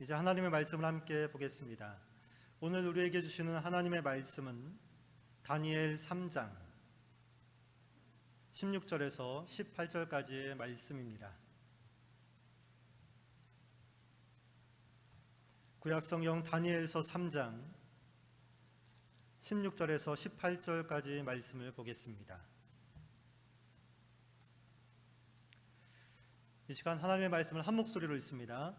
이제 하나님의 말씀을 함께 보겠습니다. 오늘 우리에게 주시는 하나님의 말씀은 다니엘 3장 16절에서 18절까지의 말씀입니다. 구약성경 다니엘서 3장 16절에서 18절까지 말씀을 보겠습니다. 이 시간 하나님의 말씀을 한 목소리로 읽습니다.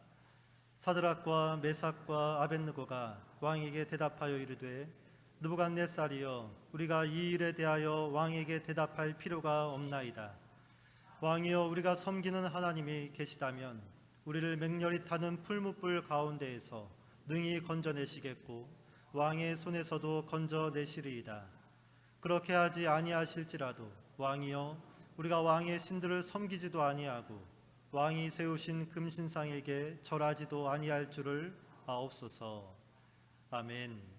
사드락과 메삭과 아벳느고가 왕에게 대답하여 이르되 느부갓네살이여, 우리가 이 일에 대하여 왕에게 대답할 필요가 없나이다. 왕이여, 우리가 섬기는 하나님이 계시다면 우리를 맹렬히 타는 풀무불 가운데에서 능히 건져내시겠고 왕의 손에서도 건져내시리이다. 그렇게 하지 아니하실지라도 왕이여, 우리가 왕의 신들을 섬기지도 아니하고 왕이 세우신 금신상에게 절하지도 아니할 줄을 아옵소서. 아멘.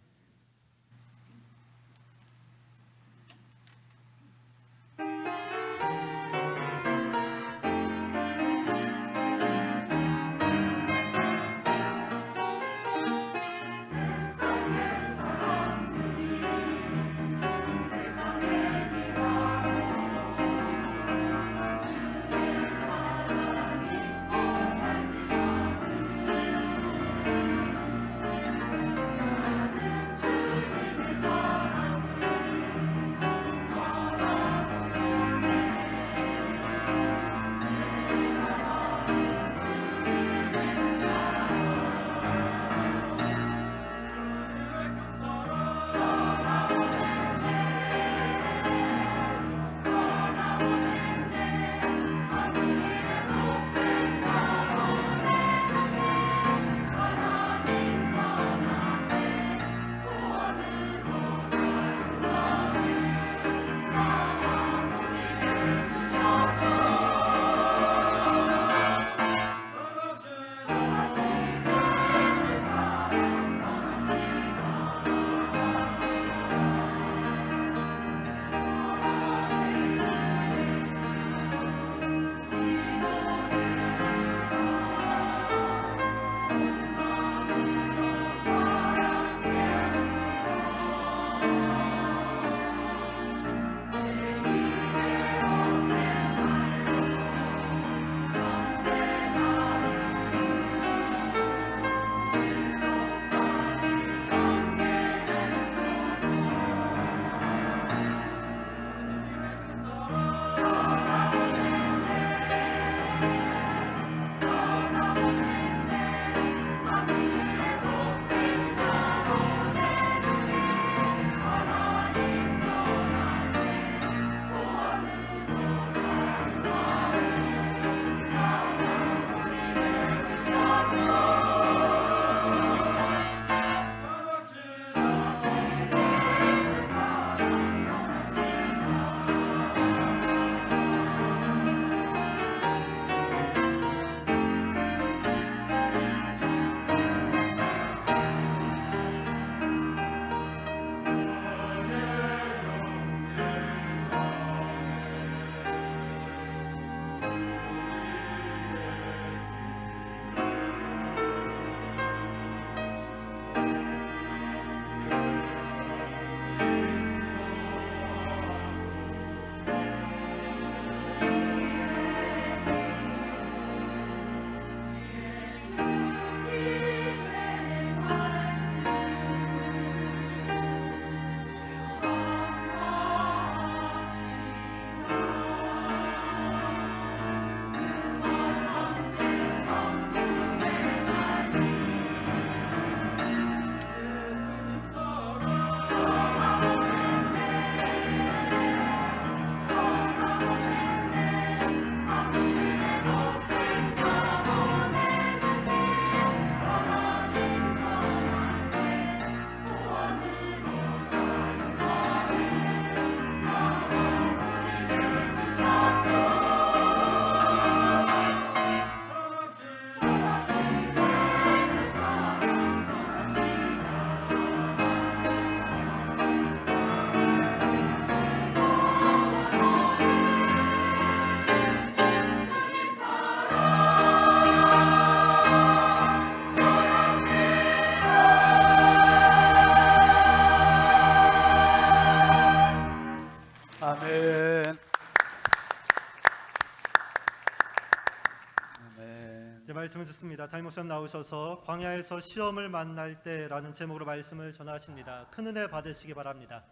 말씀을 듣습니다. 담임 목사님 나오셔서 광야에서 시험을 만날 때라는 제목으로 말씀을 전하십니다. 큰 은혜 받으시기 바랍니다.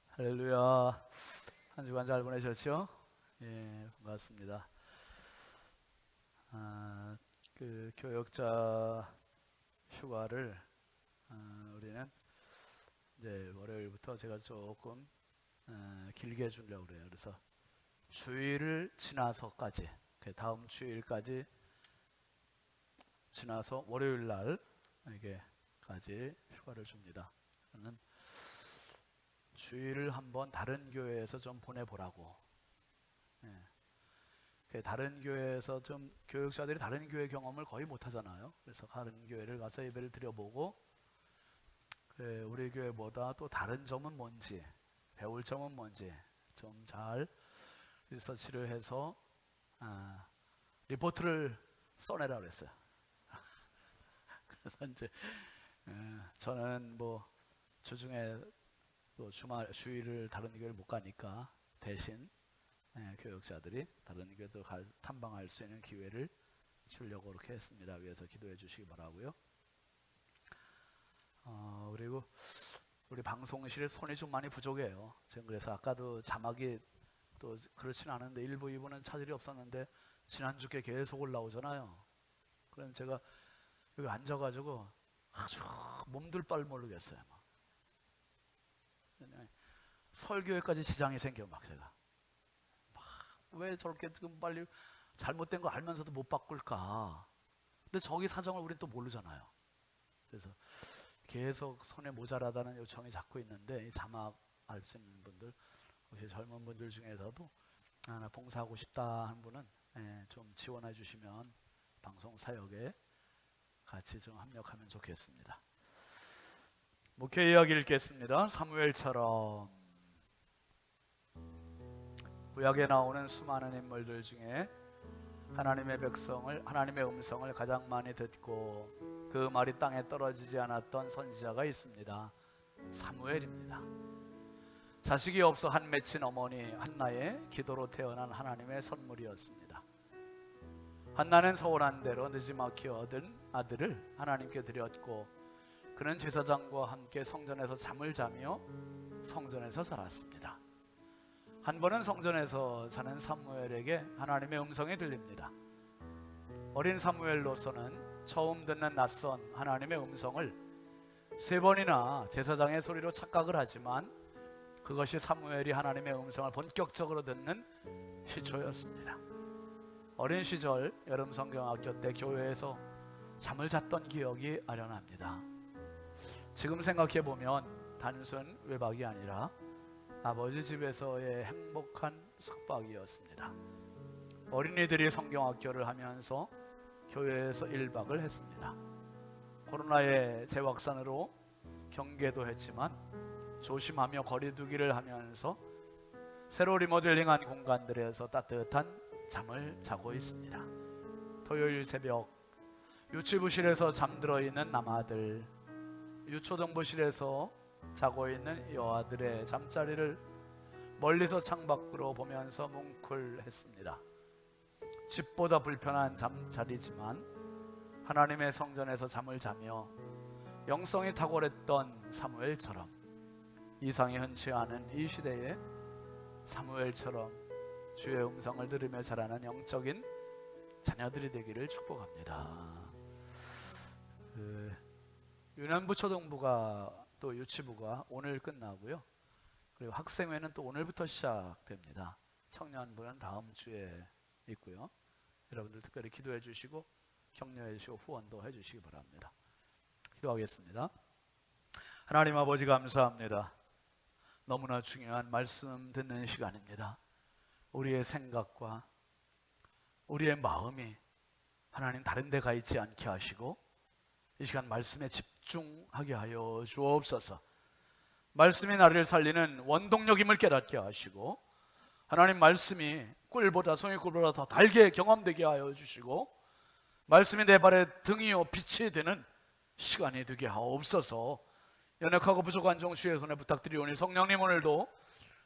할렐루야. 한 주간 잘 보내셨죠? 예, 반갑습니다. 그 교역자 휴가를 우리는 이제 월요일부터 제가 조금 길게 해주려고 그래요. 그래서 주일을 지나서까지, 그 다음 주일까지 지나서 월요일 날 이게까지 휴가를 줍니다. 저는 주일을 한번 다른 교회에서 좀 보내보라고. 다른 교회에서 좀 교육자들이 다른 교회 경험을 거의 못하잖아요. 그래서 다른 교회를 가서 예배를 드려보고 우리 교회보다 또 다른 점은 뭔지, 배울 점은 뭔지 좀 잘 리서치를 해서 리포트를 써내라 그랬어요. 그래서 이제 저는 뭐 주중에 또 주일을 다른 교회를 못 가니까 대신 교역자들이 다른 교회도 탐방할 수 있는 기회를 주려고 그렇게 했습니다. 위해서 기도해 주시기 바라고요. 그리고 우리 방송실 손이 좀 많이 부족해요. 지금 그래서 아까도 자막이 또 그렇진 않은데 1부, 2부는 차질이 없었는데 지난주께 계속 올라오잖아요. 그럼 제가 여기 앉아가지고 아주 몸둘 바를 모르겠어요. 설교에까지 지장이 생겨 막 제가 왜 저렇게 지금 빨리 잘못된 거 알면서도 못 바꿀까? 근데 저기 사정을 우린 또 모르잖아요. 그래서 계속 손에 모자라다는 요청이 자꾸 있는데 이 자막 알 수 있는 분들, 혹시 젊은 분들 중에서도 나 봉사하고 싶다 하는 분은 좀 지원해 주시면 방송 사역에 같이 좀 합력하면 좋겠습니다. 목회 이야기 읽겠습니다. 사무엘처럼 구약에 나오는 수많은 인물들 중에 하나님의 음성을 가장 많이 듣고 그 말이 땅에 떨어지지 않았던 선지자가 있습니다. 사무엘입니다. 자식이 없어 한 맺힌 어머니 한나의 기도로 태어난 하나님의 선물이었습니다. 한나는 서운한 대로 느지막이 얻은 아들을 하나님께 드렸고 그는 제사장과 함께 성전에서 잠을 자며 성전에서 살았습니다. 한 번은 성전에서 자는 사무엘에게 하나님의 음성이 들립니다. 어린 사무엘로서는 처음 듣는 낯선 하나님의 음성을 3번이나 제사장의 소리로 착각을 하지만 그것이 사무엘이 하나님의 음성을 본격적으로 듣는 시초였습니다. 어린 시절 여름 성경학교 때 교회에서 잠을 잤던 기억이 아련합니다. 지금 생각해보면 단순 외박이 아니라 아버지 집에서의 행복한 숙박이었습니다. 어린이들이 성경학교를 하면서 교회에서 1박을 했습니다. 코로나의 재확산으로 경계도 했지만 조심하며 거리두기를 하면서 새로 리모델링한 공간들에서 따뜻한 잠을 자고 있습니다. 토요일 새벽 유치부실에서 잠들어 있는 남아들, 유초등부실에서 자고 있는 여아들의 잠자리를 멀리서 창밖으로 보면서 뭉클했습니다. 집보다 불편한 잠자리지만 하나님의 성전에서 잠을 자며 영성이 탁월했던 사무엘처럼 이상이 흔치 않은 이 시대에 사무엘처럼 주의 음성을 들으며 자라는 영적인 자녀들이 되기를 축복합니다. 유년부 초등부가 또 유치부가 오늘 끝나고요. 그리고 학생회는 또 오늘부터 시작됩니다. 청년부는 다음 주에 있고요. 여러분들 특별히 기도해 주시고 격려해 주시고 후원도 해 주시기 바랍니다. 기도하겠습니다. 하나님 아버지 감사합니다. 너무나 중요한 말씀 듣는 시간입니다. 우리의 생각과 우리의 마음이 하나님 다른 데 가 있지 않게 하시고 이 시간 말씀에 집중하게 하여 주옵소서. 말씀이 나를 살리는 원동력임을 깨닫게 하시고 하나님 말씀이 꿀보다 송이꿀보다 더 달게 경험되게 하여 주시고 말씀이 내 발의 등이요 빛이 되는 시간이 되게 하옵소서. 연약하고 부족한 종수의 손에 부탁드리오니 성령님 오늘도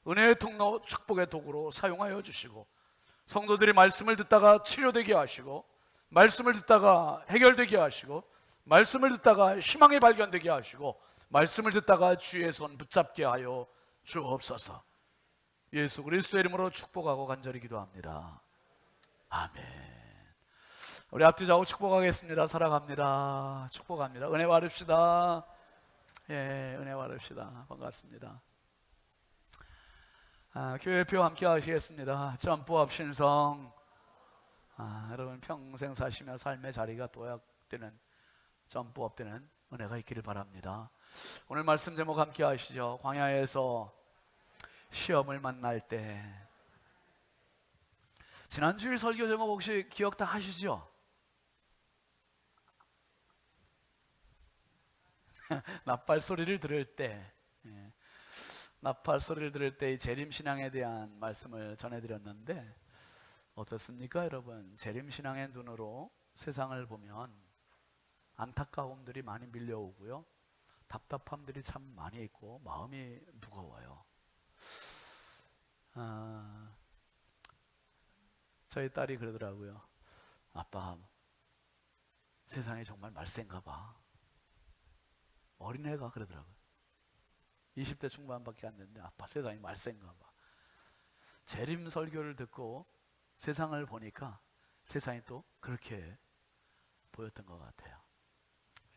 은혜의 통로 축복의 도구로 사용하여 주시고 성도들이 말씀을 듣다가 치료되게 하시고 말씀을 듣다가 해결되게 하시고, 말씀을 듣다가 희망이 발견되게 하시고, 말씀을 듣다가 주의 손 붙잡게 하여 주옵소서. 예수 그리스도의 이름으로 축복하고 간절히 기도합니다. 아멘. 우리 앞뒤 좌우 축복하겠습니다. 사랑합니다. 축복합니다. 은혜 받읍시다. 예, 은혜 받읍시다. 반갑습니다. 교회표 함께 하시겠습니다. 점프업 신성. 여러분 평생 사시며 삶의 자리가 도약되는, 점프업되는 은혜가 있기를 바랍니다. 오늘 말씀 제목 함께 하시죠. 광야에서 시험을 만날 때. 지난주일 설교 제목 혹시 기억 다 하시죠? 나팔 소리를 들을 때, 나팔 소리를 들을 때 이 재림신앙에 대한 말씀을 전해드렸는데 어떻습니까 여러분? 재림신앙의 눈으로 세상을 보면 안타까움들이 많이 밀려오고요, 답답함들이 참 많이 있고 마음이 무거워요. 저희 딸이 그러더라고요. 아빠, 세상이 정말 말세인가 봐. 어린애가 그러더라고요. 20대 중반밖에 안 됐는데 아빠, 세상이 말세인가 봐. 재림 설교를 듣고 세상을 보니까 세상이 또 그렇게 보였던 것 같아요.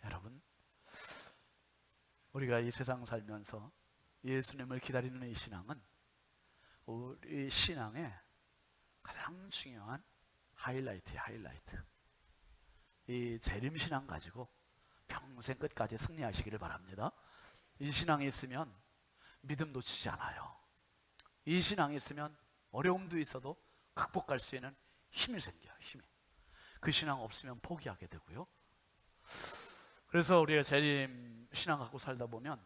여러분, 우리가 이 세상 살면서 예수님을 기다리는 이 신앙은 우리 신앙의 가장 중요한 하이라이트예요. 하이라이트. 이 재림신앙 가지고 평생 끝까지 승리하시기를 바랍니다. 이 신앙이 있으면 믿음 놓치지 않아요. 이 신앙이 있으면 어려움도 있어도 극복할 수 있는 힘이 생겨요. 힘이. 그 신앙 없으면 포기하게 되고요. 그래서 우리가 재림 신앙 갖고 살다 보면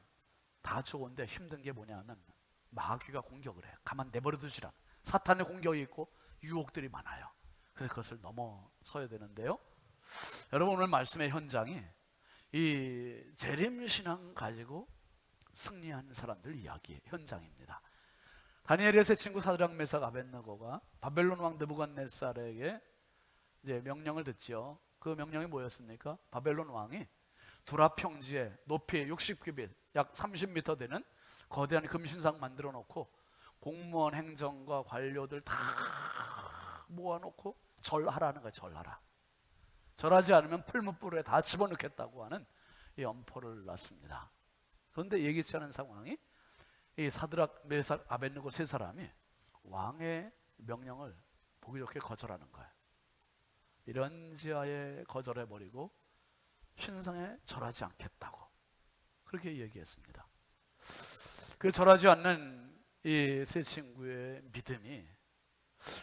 다 좋은데 힘든 게 뭐냐면 마귀가 공격을 해요. 가만 내버려 두질 않아. 사탄의 공격이 있고 유혹들이 많아요. 그래서 그것을 넘어서야 되는데요. 여러분, 오늘 말씀의 현장이 이 재림신앙 가지고 승리한 사람들 이야기의 현장입니다. 다니엘의 세 친구 사드락 메삭 아벳느고가 바벨론 왕 느부갓네살에게 이제 명령을 듣지요. 그 명령이 뭐였습니까? 바벨론 왕이 두라 평지에 높이 60규빗 약 30m 되는 거대한 금신상 만들어 놓고 공무원 행정과 관료들 다 모아놓고 절하라는 거예요. 절하라. 절하지 않으면 풀무불에 다 집어넣겠다고 하는 이 엄포를 놨습니다. 그런데 예기치 않은 상황이 이 사드락 메삭 아벳느고 세 사람이 왕의 명령을 보기 좋게 거절하는 거예요. 이런지하에 거절해버리고 신상에 절하지 않겠다고 그렇게 얘기했습니다. 그 절하지 않는 이 세 친구의 믿음이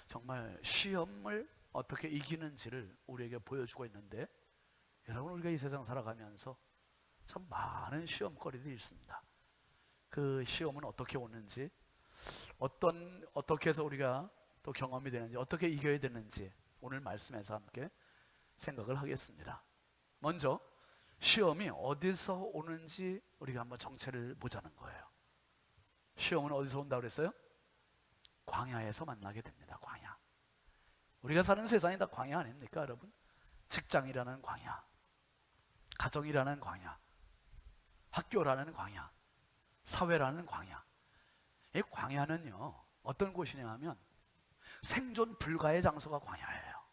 정말 시험을 어떻게 이기는지를 우리에게 보여주고 있는데, 여러분, 우리가 이 세상 살아가면서 참 많은 시험거리들이 있습니다. 그 시험은 어떻게 오는지, 어떻게 해서 우리가 또 경험이 되는지, 어떻게 이겨야 되는지 오늘 말씀에서 함께 생각을 하겠습니다. 먼저 시험이 어디서 오는지 우리가 한번 정체를 보자는 거예요. 시험은 어디서 온다고 그랬어요? 광야에서 만나게 됩니다. 광야. 우리가 사는 세상이 다 광야 아닙니까 여러분? 직장이라는 광야, 가정이라는 광야, 학교라는 광야, 사회라는 광야. 이 광야는요 어떤 곳이냐 하면 생존 불가의 장소가 광야예요.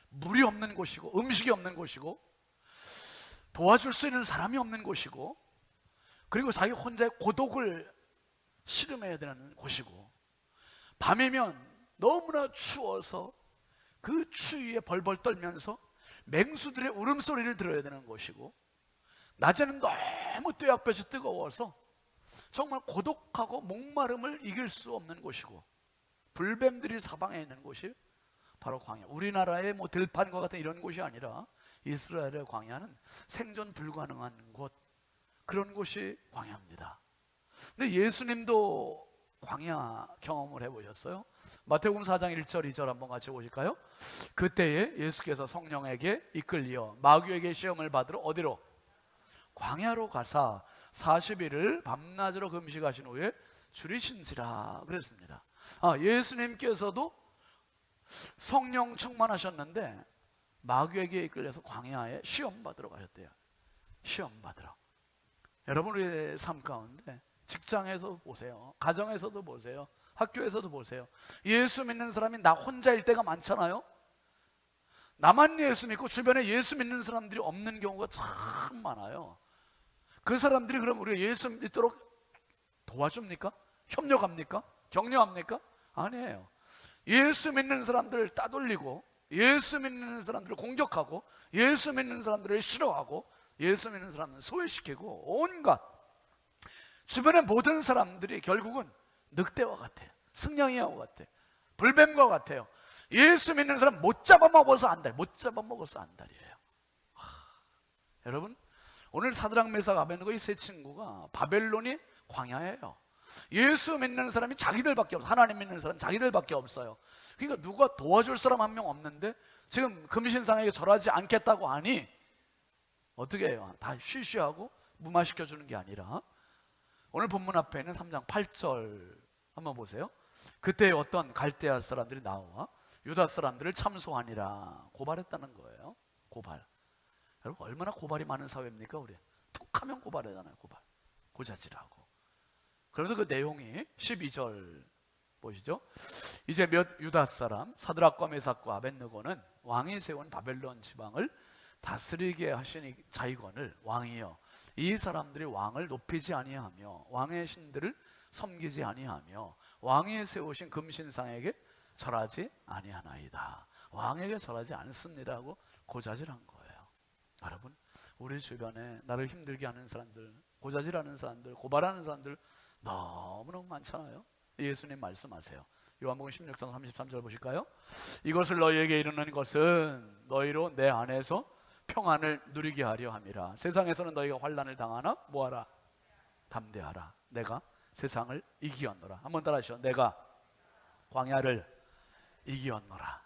물이 없는 곳이고 음식이 없는 곳이고 도와줄 수 있는 사람이 없는 곳이고, 그리고 자기 혼자의 고독을 씨름해야 되는 곳이고, 밤이면 너무나 추워서 그 추위에 벌벌 떨면서 맹수들의 울음소리를 들어야 되는 곳이고, 낮에는 너무 뙤약볕이 뜨거워서 정말 고독하고 목마름을 이길 수 없는 곳이고, 불뱀들이 사방에 있는 곳이 바로 광야. 우리나라의 뭐 들판과 같은 이런 곳이 아니라 이스라엘의 광야는 생존 불가능한 곳, 그런 곳이 광야입니다. 근데 예수님도 광야 경험을 해보셨어요? 마태복음 4장 1절 2절 한번 같이 보실까요? 그때에 예수께서 성령에게 이끌려 마귀에게 시험을 받으러 어디로? 광야로 가사 40일을 밤낮으로 금식하신 후에 줄이신지라 그랬습니다. 예수님께서도 성령 충만하셨는데 마귀에게 이끌려서 광야에 시험 받으러 가셨대요. 시험 받으러. 여러분 우리의 삶 가운데 직장에서 보세요. 가정에서도 보세요. 학교에서도 보세요. 예수 믿는 사람이 나 혼자일 때가 많잖아요. 나만 예수 믿고 주변에 예수 믿는 사람들이 없는 경우가 참 많아요. 그 사람들이 그럼 우리가 예수 믿도록 도와줍니까? 협력합니까? 격려합니까? 아니에요. 예수 믿는 사람들을 따돌리고, 예수 믿는 사람들을 공격하고, 예수 믿는 사람들을 싫어하고, 예수 믿는 사람들을 소외시키고, 온갖 주변의 모든 사람들이 결국은 늑대와 같아요. 승냥이와 같아요. 불뱀과 같아요. 예수 믿는 사람 못 잡아먹어서 안달, 못 잡아먹어서 안달이에요. 여러분 오늘 사드락 메삭 아벤느고 이 세 친구가 바벨론이 광야예요. 예수 믿는 사람이 자기들밖에 없어요. 하나님 믿는 사람 자기들밖에 없어요. 그러니까 누가 도와줄 사람 한 명 없는데 지금 금신상에게 절하지 않겠다고 하니 어떻게 해요? 다 쉬쉬하고 무마시켜 주는 게 아니라 오늘 본문 앞에 있는 3장 8절 한번 보세요. 그때 어떤 갈대아 사람들이 나와 유다 사람들을 참소하니라 고발했다는 거예요. 고발. 여러분 얼마나 고발이 많은 사회입니까? 우리 툭하면 고발하잖아요. 고발. 고자질하고. 그런데 그 내용이 12절 보시죠. 이제 몇 유다 사람 사드락과 메삭과 아벳느고는 왕이 세운 바벨론 지방을 다스리게 하신 자이건을 왕이여 이 사람들이 왕을 높이지 아니하며 왕의 신들을 섬기지 아니하며 왕이 세우신 금신상에게 절하지 아니하나이다. 왕에게 절하지 않습니다고 고자질한 거예요. 여러분 우리 주변에 나를 힘들게 하는 사람들, 고자질하는 사람들, 고발하는 사람들 너무너무 많잖아요. 예수님 말씀하세요. 요한복음 16장 33절 보실까요? 이것을 너희에게 이르는 것은 너희로 내 안에서 평안을 누리게 하려 함이라. 세상에서는 너희가 환난을 당하나 뭐하라? 담대하라. 내가 세상을 이기었노라. 한번 따라하시죠. 내가 광야를 이기었노라.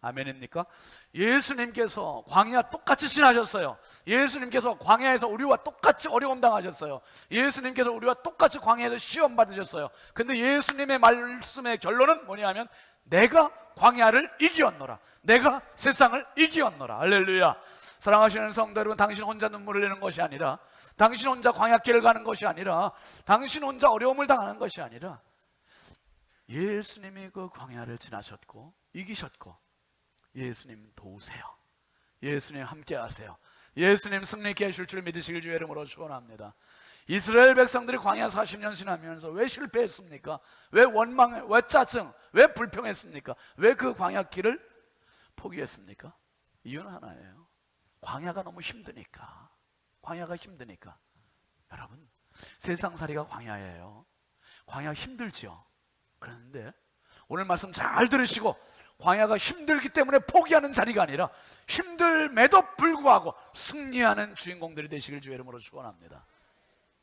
아멘입니까? 예수님께서 광야 똑같이 지나셨어요. 예수님께서 광야에서 우리와 똑같이 어려움 당하셨어요. 예수님께서 우리와 똑같이 광야에서 시험 받으셨어요. 근데 예수님의 말씀의 결론은 뭐냐면 내가 광야를 이기었노라. 내가 세상을 이기었노라. 할렐루야. 사랑하시는 성도 여러분, 당신 혼자 눈물을 내는 것이 아니라, 당신 혼자 광야길을 가는 것이 아니라, 당신 혼자 어려움을 당하는 것이 아니라 예수님이 그 광야를 지나셨고 이기셨고 예수님 도우세요. 예수님 함께 하세요. 예수님 승리케 하실 줄 믿으시길 주의 이름으로 축원합니다. 이스라엘 백성들이 광야 40년 지나면서 왜 실패했습니까? 왜 원망, 왜 짜증, 왜 불평했습니까? 왜 그 광야 길을 포기했습니까? 이유는 하나예요. 광야가 너무 힘드니까. 광야가 힘드니까. 여러분 세상살이가 광야예요. 광야 힘들지요. 그런데 오늘 말씀 잘 들으시고 광야가 힘들기 때문에 포기하는 자리가 아니라 힘들매도 불구하고 승리하는 주인공들이 되시길 주의 이름으로 축원합니다.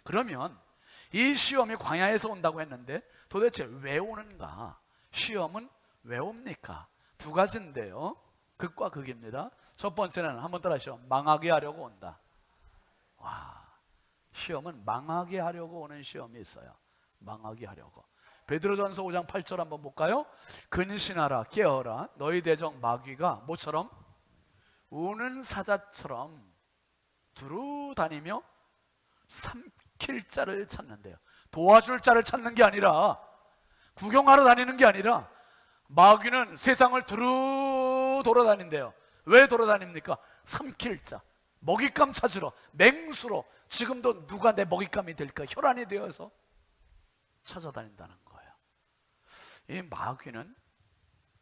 그러면 이 시험이 광야에서 온다고 했는데 도대체 왜 오는가? 시험은 왜 옵니까? 두 가지인데요. 극과 극입니다. 첫 번째는 한번 따라하시죠. 망하게 하려고 온다. 와, 시험은 망하게 하려고 오는 시험이 있어요. 망하게 하려고. 베드로전서 5장 8절 한번 볼까요? 근신하라 깨어라 너희 대적 마귀가 모처럼 우는 사자처럼 두루 다니며 삼킬 자를 찾는데요. 도와줄 자를 찾는 게 아니라 구경하러 다니는 게 아니라 마귀는 세상을 두루 돌아다닌대요. 왜 돌아다닙니까? 삼킬 자, 먹잇감 찾으러, 맹수로. 지금도 누가 내 먹잇감이 될까 혈안이 되어서 찾아다닌다는 거예요. 이 마귀는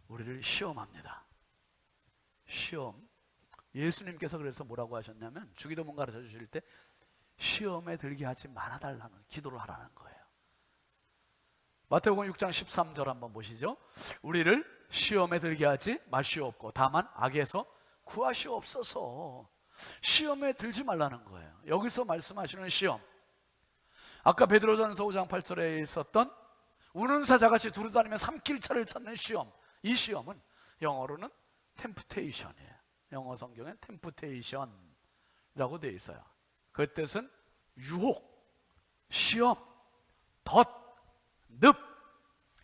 우리를 시험합니다. 시험. 예수님께서 그래서 뭐라고 하셨냐면 주기도문 가르쳐 주실 때 시험에 들게 하지 말아달라는 기도를 하라는 거예요. 마태복음 6장 13절 한번 보시죠. 우리를 시험에 들게 하지 마시옵고 다만 악에서 구하시옵소서. 시험에 들지 말라는 거예요. 여기서 말씀하시는 시험, 아까 베드로전서 5장 8절에 있었던 우는 사자같이 두루다니며 삼킬 차를 찾는 시험, 이 시험은 영어로는 템프테이션이에요. 영어 성경엔 템프테이션이라고 되어 있어요. 그 뜻은 유혹, 시험, 덫, 늪.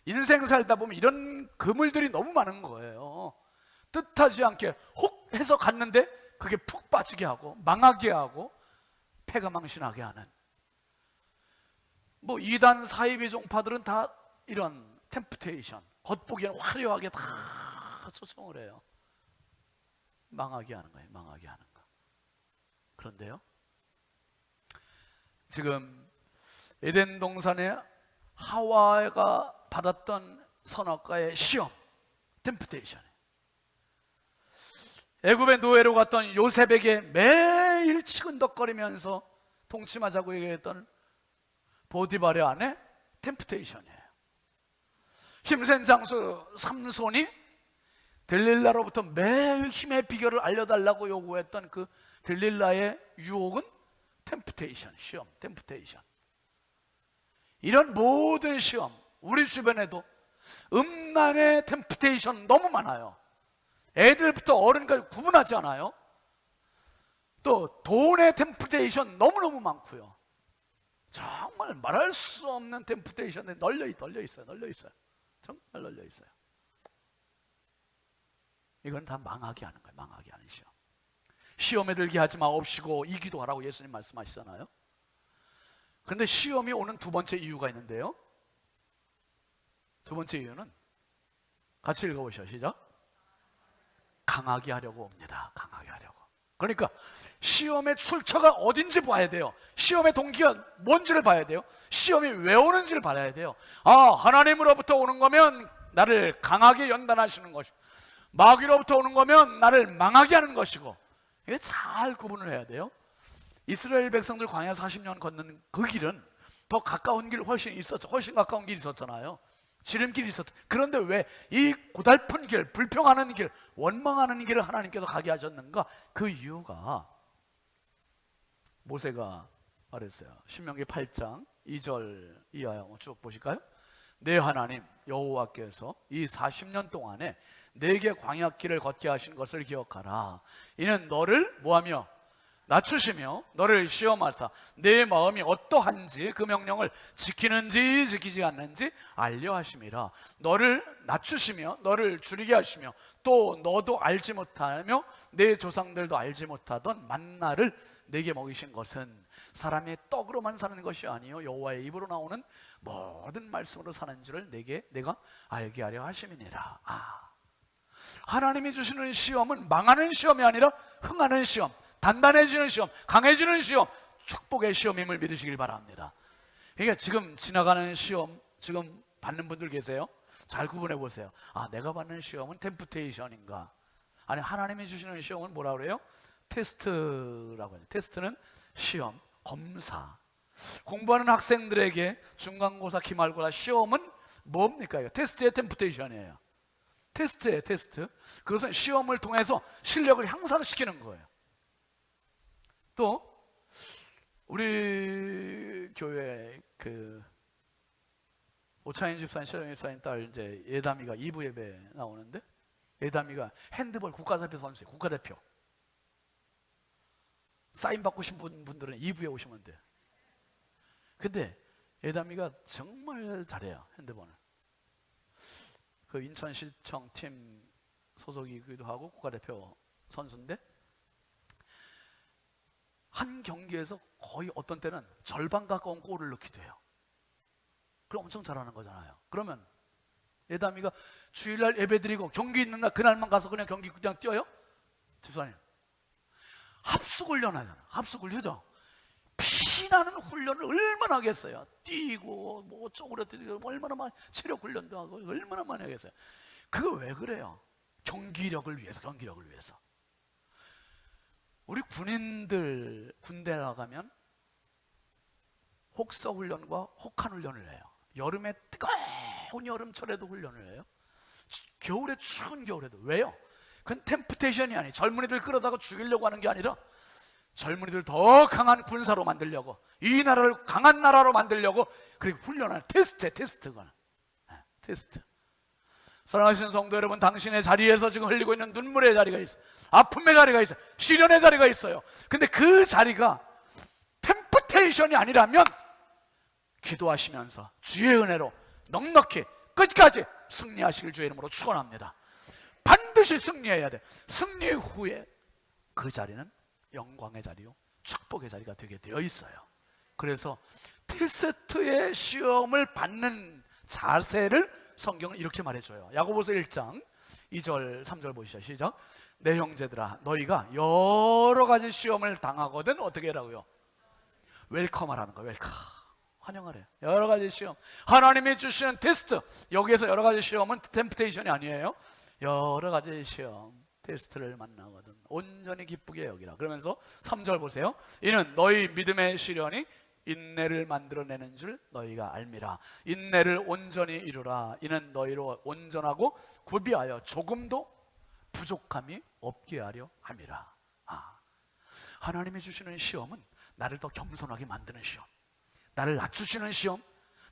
인생 살다 보면 이런 그물들이 너무 많은 거예요. 뜻하지 않게 혹 해서 갔는데 그게 푹 빠지게 하고 망하게 하고 패가 망신하게 하는, 뭐 이단 사이비 종파들은 다 이런 템프테이션, 겉보기에는 화려하게 다 초청을 해요. 망하게 하는 거예요. 망하게 하는 거. 그런데요, 지금 에덴 동산에 하와가 받았던 선악과의 시험, 템프테이션, 애굽의 노예로 갔던 요셉에게 매일 치근덕거리면서 동침하자고 얘기했던 보디발의 아내, 템프테이션이에요. 힘센 장수 삼손이 들릴라로부터 매일 힘의 비결을 알려달라고 요구했던 그 들릴라의 유혹은 템프테이션, 시험, 템프테이션. 이런 모든 시험, 우리 주변에도 음란의 템프테이션 너무 많아요. 애들부터 어른까지 구분하지 않아요. 또 돈의 템프테이션 너무너무 많고요. 정말 말할 수 없는 템프테이션에 널려 있어요. 정말 널려 있어요. 이건 다 망하게 하는 거예요. 망하게 하는 시험. 시험에 들게 하지 마옵시고 이기도 하라고 예수님 말씀하시잖아요. 그런데 시험이 오는 두 번째 이유가 있는데요, 두 번째 이유는 같이 읽어보시죠. 시작. 강하게 하려고 옵니다. 강하게 하려고. 그러니까 시험의 출처가 어딘지 봐야 돼요. 시험의 동기가 뭔지를 봐야 돼요. 시험이 왜 오는지를 봐야 돼요. 아, 하나님으로부터 오는 거면 나를 강하게 연단하시는 것이고, 마귀로부터 오는 거면 나를 망하게 하는 것이고, 이게 잘 구분을 해야 돼요. 이스라엘 백성들 광야 40년 걷는 그 길은 더 가까운 길 훨씬 있었죠. 훨씬 가까운 길이 있었잖아요. 지름길이 있었죠. 그런데 왜 이 고달픈 길, 불평하는 길, 원망하는 길을 하나님께서 가게 하셨는가? 그 이유가 모세가 말했어요. 신명기 8장 2절 이하에 쭉 보실까요? 내 하나님 여호와께서 이 40년 동안에 내게 광야길을 걷게 하신 것을 기억하라. 이는 너를 뭐하며 낮추시며 너를 시험하사 내 마음이 어떠한지 그 명령을 지키는지 지키지 않는지 알려 하심이라. 너를 낮추시며 너를 줄이게 하시며 또 너도 알지 못하며 내 조상들도 알지 못하던 만나를 내게 먹이신 것은 사람의 떡으로만 사는 것이 아니요 여호와의 입으로 나오는 모든 말씀으로 사는 줄을 내가 알게 하려 하심이니라. 하나님이 주시는 시험은 망하는 시험이 아니라 흥하는 시험, 단단해지는 시험, 강해지는 시험, 축복의 시험임을 믿으시길 바랍니다. 그러니까 지금 지나가는 시험 지금 받는 분들 계세요? 잘 구분해 보세요. 아, 내가 받는 시험은 템프테이션인가? 아니, 하나님이 주시는 시험은 뭐라 그래요? 테스트라고 해요. 테스트는 시험, 검사. 공부하는 학생들에게 중간고사, 기말고사 시험은 뭡니까? 이거 테스트의 템프테이션이에요. 테스트예요, 테스트. 그것은 시험을 통해서 실력을 향상시키는 거예요. 또 우리 교회 그 오차인 집사님, 최정희 집사님 딸 이제 예담이가 2부 예배 나오는데, 예담이가 핸드볼 국가대표 선수예요. 국가대표. 사인 받고 싶은 분들은 2부에 오시면 돼요. 근데 예담이가 정말 잘해요, 핸드볼을. 그 인천시청 팀 소속이기도 하고 국가대표 선수인데, 한 경기에서 거의 어떤 때는 절반 가까운 골을 넣기도 해요. 그럼 엄청 잘하는 거잖아요. 그러면 예담이가 주일날 예배드리고 경기 있는 날 그날만 가서 그냥 경기 그냥 뛰어요? 집사님, 합숙 훈련하잖아요. 합숙 훈련이죠. 피나는 훈련을 얼마나 하겠어요. 뛰고 뭐 쪼그려뜨리고 얼마나 많이 체력 훈련도 하고 얼마나 많이 하겠어요. 그거 왜 그래요? 경기력을 위해서. 경기력을 위해서. 우리 군인들 군대 나가면 혹서 훈련과 혹한 훈련을 해요. 여름에 뜨거운 여름철에도 훈련을 해요. 겨울에 추운 겨울에도. 왜요? 그건 템프테이션이 아니, 젊은이들 끌어다가 죽이려고 하는 게 아니라 젊은이들 더 강한 군사로 만들려고, 이 나라를 강한 나라로 만들려고 그렇게 훈련하는 테스트예요. 테스트가. 테스트. 사랑하시는 성도 여러분, 당신의 자리에서 지금 흘리고 있는 눈물의 자리가 있어요. 아픔의 자리가 있어요. 시련의 자리가 있어요. 근데 그 자리가 템프테이션이 아니라면 기도하시면서 주의 은혜로 넉넉히 끝까지 승리하시길 주의 이름으로 축원합니다. 반드시 승리해야 돼. 승리 후에 그 자리는 영광의 자리요, 축복의 자리가 되게 되어 있어요. 그래서 테스트의 시험을 받는 자세를 성경은 이렇게 말해줘요. 야고보서 1장 2절 3절 보시죠. 시작. 내 형제들아, 너희가 여러 가지 시험을 당하거든 어떻게 하라고요? 웰컴하라는 거예요. 웰컴, 환영하래요. 여러 가지 시험, 하나님이 주시는 테스트. 여기에서 여러 가지 시험은 템프테이션이 아니에요. 여러 가지 시험, 테스트를 만나거든 온전히 기쁘게 여기라. 그러면서 3절 보세요. 이는 너희 믿음의 시련이 인내를 만들어내는 줄 너희가 알미라. 인내를 온전히 이루라. 이는 너희로 온전하고 구비하여 조금도 부족함이 없게 하려 함이라. 하나님이 주시는 시험은 나를 더 겸손하게 만드는 시험, 나를 낮추시는 시험,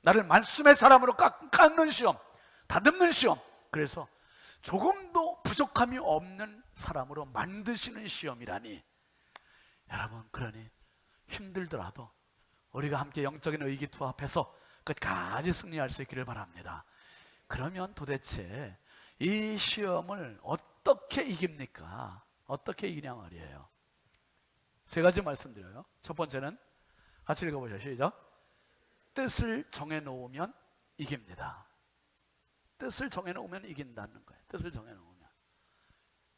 나를 말씀의 사람으로 깎는 시험, 다듬는 시험. 그래서 조금도 부족함이 없는 사람으로 만드시는 시험이라니. 여러분, 그러니 힘들더라도 우리가 함께 영적인 의기투합해서 끝까지 승리할 수 있기를 바랍니다. 그러면 도대체 이 시험을 어떻게 이깁니까? 어떻게 이기냐 말이에요. 세 가지 말씀드려요. 첫 번째는 같이 읽어보죠. 시작. 뜻을 정해놓으면 이깁니다. 뜻을 정해놓으면 이긴다는 거예요. 뜻을 정해놓으면.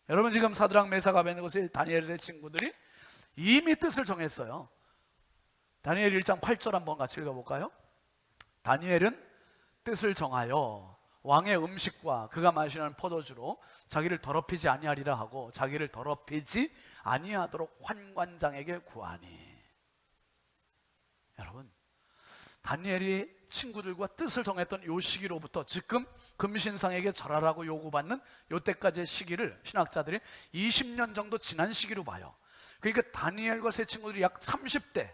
여러분, 지금 사드락 메삭 아베드고의 다니엘의 친구들이 이미 뜻을 정했어요. 다니엘 1장 8절 한번 같이 읽어볼까요? 다니엘은 뜻을 정하여 왕의 음식과 그가 마시는 포도주로 자기를 더럽히지 아니하리라 하고 자기를 더럽히지 아니하도록 환관장에게 구하니. 여러분, 다니엘이 친구들과 뜻을 정했던 요 시기로부터 지금 금신상에게 절하라고 요구받는 요때까지의 시기를 신학자들이 20년 정도 지난 시기로 봐요. 그러니까 다니엘과 세 친구들이 약 30대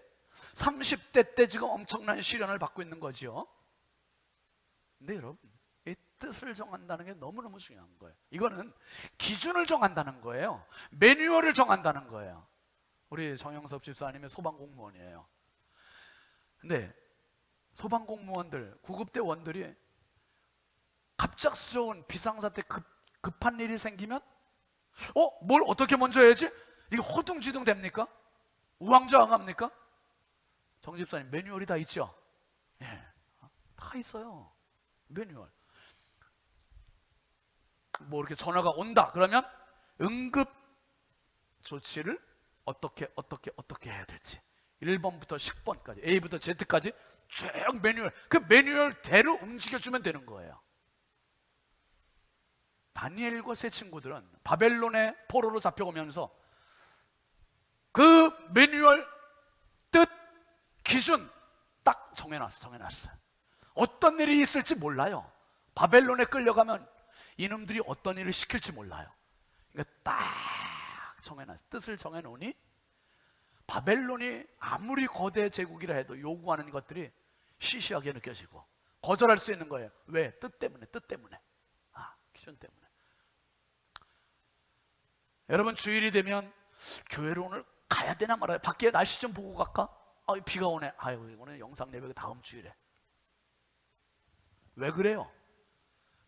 때 지금 엄청난 시련을 받고 있는 거죠. 근데 여러분, 이 뜻을 정한다는 게 너무너무 중요한 거예요. 이거는 기준을 정한다는 거예요. 매뉴얼을 정한다는 거예요. 우리 정영섭 집사님이 소방공무원이에요. 근데 소방공무원들, 구급대원들이 갑작스러운 비상사태 급한 일이 생기면 뭘 어떻게 먼저 해야지? 이게 허둥지둥 됩니까? 우왕좌왕합니까? 정 집사님, 매뉴얼이 다 있죠? 예, 다 있어요. 매뉴얼. 뭐 이렇게 전화가 온다 그러면 응급 조치를 어떻게 해야 될지 1번부터 10번까지 A부터 Z까지 쭉 매뉴얼, 그 매뉴얼대로 움직여주면 되는 거예요. 다니엘과 세 친구들은 바벨론의 포로로 잡혀오면서 그 매뉴얼, 뜻, 기준 딱 정해놨어요. 어떤 일이 있을지 몰라요. 바벨론에 끌려가면 이놈들이 어떤 일을 시킬지 몰라요. 그러니까 딱 정해놨어요. 뜻을 정해놓으니 바벨론이 아무리 거대 제국이라 해도 요구하는 것들이 시시하게 느껴지고 거절할 수 있는 거예요. 왜? 뜻 때문에. 기준 때문에. 여러분, 주일이 되면 교회로 오늘 가야 되나 말아요? 밖에 날씨 좀 보고 갈까? 비가 오네. 오늘 영상 예배 다음 주일에. 왜 그래요?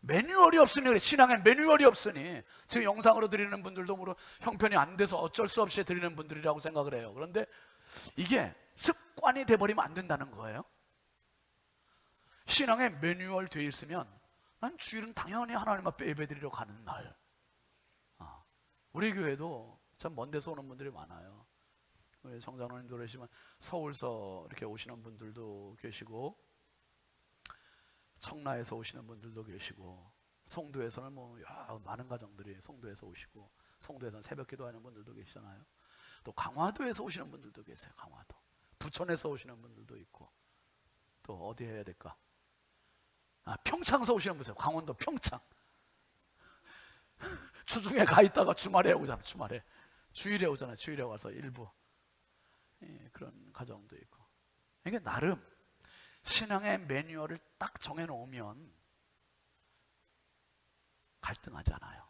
매뉴얼이 없으니 그래. 신앙에 매뉴얼이 없으니. 지금 영상으로 드리는 분들도 물론 형편이 안 돼서 어쩔 수 없이 드리는 분들이라고 생각을 해요. 그런데 이게 습관이 돼버리면 안 된다는 거예요. 신앙에 매뉴얼 돼 있으면 난 주일은 당연히 하나님 앞에 예배드리러 가는 날. 우리 교회도 참 먼 데서 오는 분들이 많아요. 우리 성장로님도 그러시지만 서울서 이렇게 오시는 분들도 계시고 청라에서 오시는 분들도 계시고 송도에서는 많은 가정들이 송도에서 오시고 송도에서는 새벽 기도하는 분들도 계시잖아요. 또 강화도에서 오시는 분들도 계세요. 강화도. 부천에서 오시는 분들도 있고 또 어디 해야 될까? 평창에서 오시는 분들, 강원도 평창. 주중에 가 있다가 주말에 오잖아. 주일에 오잖아. 주일에 와서 일부. 그런 가정도 있고. 그러니까 나름 신앙의 매뉴얼을 딱 정해놓으면 갈등하지 않아요.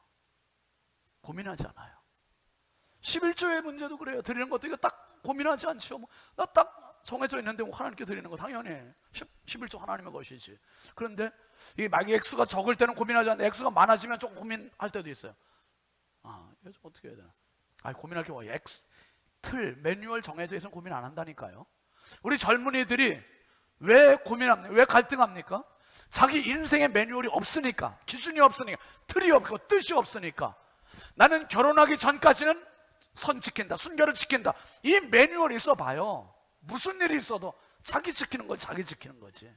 고민하지 않아요. 11조의 문제도 그래요. 드리는 것도 이거 딱 고민하지 않죠. 나 딱 정해져 있는데 뭐 하나님께 드리는 거 당연히 11조 하나님의 것이지. 그런데 이게 막 액수가 적을 때는 고민하지 않는데 액수가 많아지면 조금 고민할 때도 있어요. 이거 좀 어떻게 해야 되나? 고민할 게 뭐야? 틀, 매뉴얼 정해져 있으면 고민 안 한다니까요. 우리 젊은이들이 왜 고민합니까? 왜 갈등합니까? 자기 인생의 매뉴얼이 없으니까, 기준이 없으니까, 틀이 없고 뜻이 없으니까. 나는 결혼하기 전까지는 선 지킨다, 순결을 지킨다. 이 매뉴얼이 있어 봐요. 무슨 일이 있어도 자기 지키는 거, 자기 지키는 거지.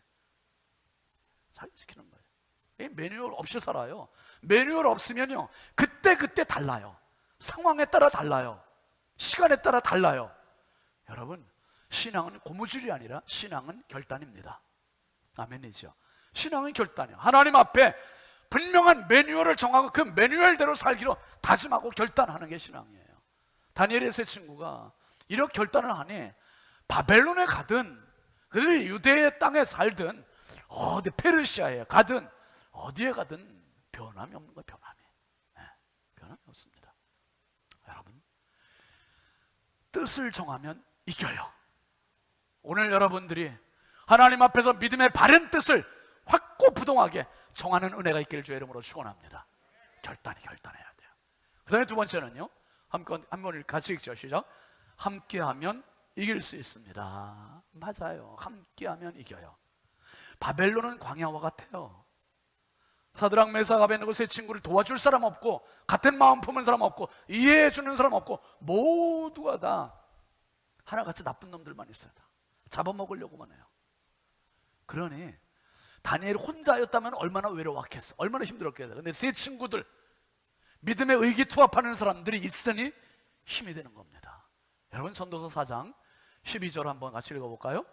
자기 지키는 거예요. 이 매뉴얼 없이 살아요. 매뉴얼 없으면요, 그때 달라요. 상황에 따라 달라요. 시간에 따라 달라요. 여러분, 신앙은 고무줄이 아니라 신앙은 결단입니다. 아멘이죠. 신앙은 결단이에요. 하나님 앞에 분명한 매뉴얼을 정하고 그 매뉴얼대로 살기로 다짐하고 결단하는 게 신앙이에요. 다니엘의 세 친구가 이렇게 결단을 하니 바벨론에 가든, 그래도 유대의 땅에 살든, 어디 페르시아에 가든, 어디에 가든 변함이 없는 거예요. 변함이 없습니다. 여러분, 뜻을 정하면 이겨요. 오늘 여러분들이 하나님 앞에서 믿음의 바른 뜻을 확고부동하게 정하는 은혜가 있기를 주의 이름으로 축원합니다. 결단해야 돼요. 그 다음에 두 번째는요, 한번 같이 읽죠. 시작. 함께하면 이길 수 있습니다. 맞아요. 함께하면 이겨요. 바벨론은 광야와 같아요. 사드락 메삭 아벤느고 세 친구를 도와줄 사람 없고, 같은 마음 품은 사람 없고, 이해해 주는 사람 없고, 모두가 다 하나같이 나쁜 놈들만 있어요. 다 잡아먹으려고만 해요. 그러니 다니엘이 혼자였다면 얼마나 외로웠겠어, 얼마나 힘들었겠어. 근데 세 친구들, 믿음의 의기투합하는 사람들이 있으니 힘이 되는 겁니다. 여러분, 전도서 4장 12절 한번 같이 읽어볼까요?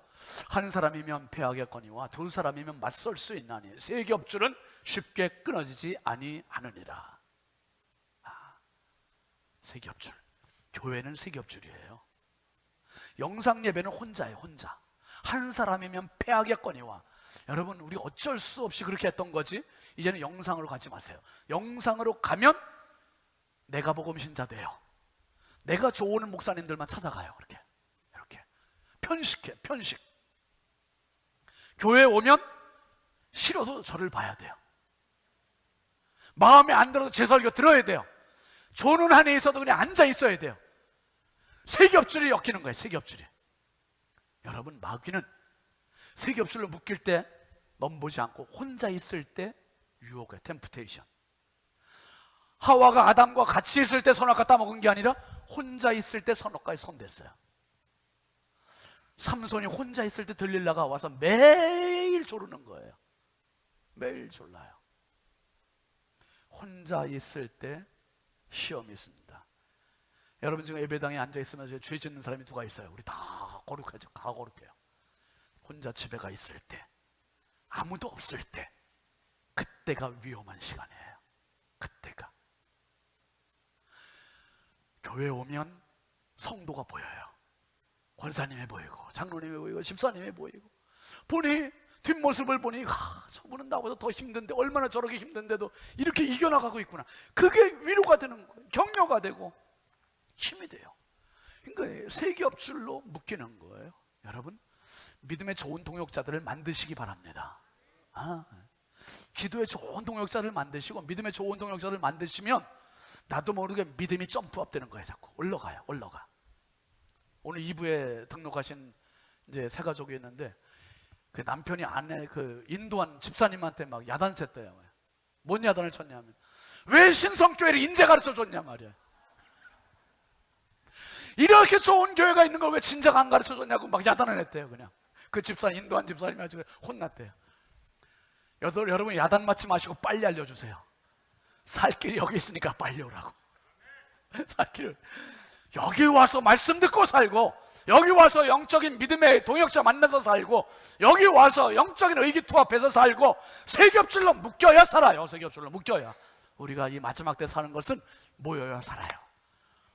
한 사람이면 패하겠거니와 두 사람이면 맞설 수 있나니 세 겹줄은 쉽게 끊어지지 아니하느니라. 세 겹줄. 교회는 세 겹줄이에요. 영상 예배는 혼자예요. 혼자. 한 사람이면 패하겠거니와. 여러분, 우리 어쩔 수 없이 그렇게 했던 거지. 이제는 영상으로 가지 마세요. 영상으로 가면 내가 복음 신자 돼요. 내가 좋은 목사님들만 찾아가요. 이렇게 편식. 교회에 오면 싫어도 저를 봐야 돼요. 마음에 안 들어도 제 설교 들어야 돼요. 조는 안에 있어도 그냥 앉아 있어야 돼요. 세 겹줄이 엮이는 거예요. 세 겹줄이. 여러분, 마귀는 세 겹줄로 묶일 때 넘보지 않고 혼자 있을 때 유혹해. 템프테이션. 하와가 아담과 같이 있을 때 선악과 따먹은 게 아니라 혼자 있을 때 선악과에 손댔어요. 삼손이 혼자 있을 때 들릴라가 와서 매일 조르는 거예요. 매일 졸라요. 혼자 있을 때 시험이 있습니다. 여러분, 지금 예배당에 앉아있으면서 죄 짓는 사람이 누가 있어요? 우리 다 거룩하죠. 다 거룩해요. 혼자 집에 가 있을 때, 아무도 없을 때, 그때가 위험한 시간이에요. 그때가. 교회 오면 성도가 보여요. 권사님이 보이고, 장로님이 보이고, 집사님이 보이고, 보니 뒷모습을 보니 저분은 나보다 더 힘든데, 얼마나 저렇게 힘든데도 이렇게 이겨나가고 있구나. 그게 위로가 되는 거예요. 격려가 되고 힘이 돼요. 그러니까 세 겹줄로 묶이는 거예요. 여러분, 믿음의 좋은 동역자들을 만드시기 바랍니다. 기도의 좋은 동역자를 만드시고, 믿음의 좋은 동역자를 만드시면 나도 모르게 믿음이 점프업 되는 거예요. 자꾸 올라가. 오늘 2부에 등록하신 이제 세 가족이 있는데, 그 남편이 아내 그 인도한 집사님한테 막 야단쳤대요. 뭔 야단을 쳤냐면, 왜 신성교회를 인제 가르쳐 줬냐 말이야. 이렇게 좋은 교회가 있는 걸 왜 진작 안 가르쳐 줬냐고 막 야단을 했대요. 그냥 그 집사, 인도한 집사님이 아주 혼났대요. 여러분, 야단 맞지 마시고 빨리 알려주세요. 살 길이 여기 있으니까 빨리 오라고. 살 길을 여기 와서 말씀 듣고 살고, 여기 와서 영적인 믿음의 동역자 만나서 살고, 여기 와서 영적인 의기투합해서 살고, 세 겹줄로 묶여야 살아요. 세 겹줄로 묶여야. 우리가 이 마지막 때 사는 것은 모여야 살아요.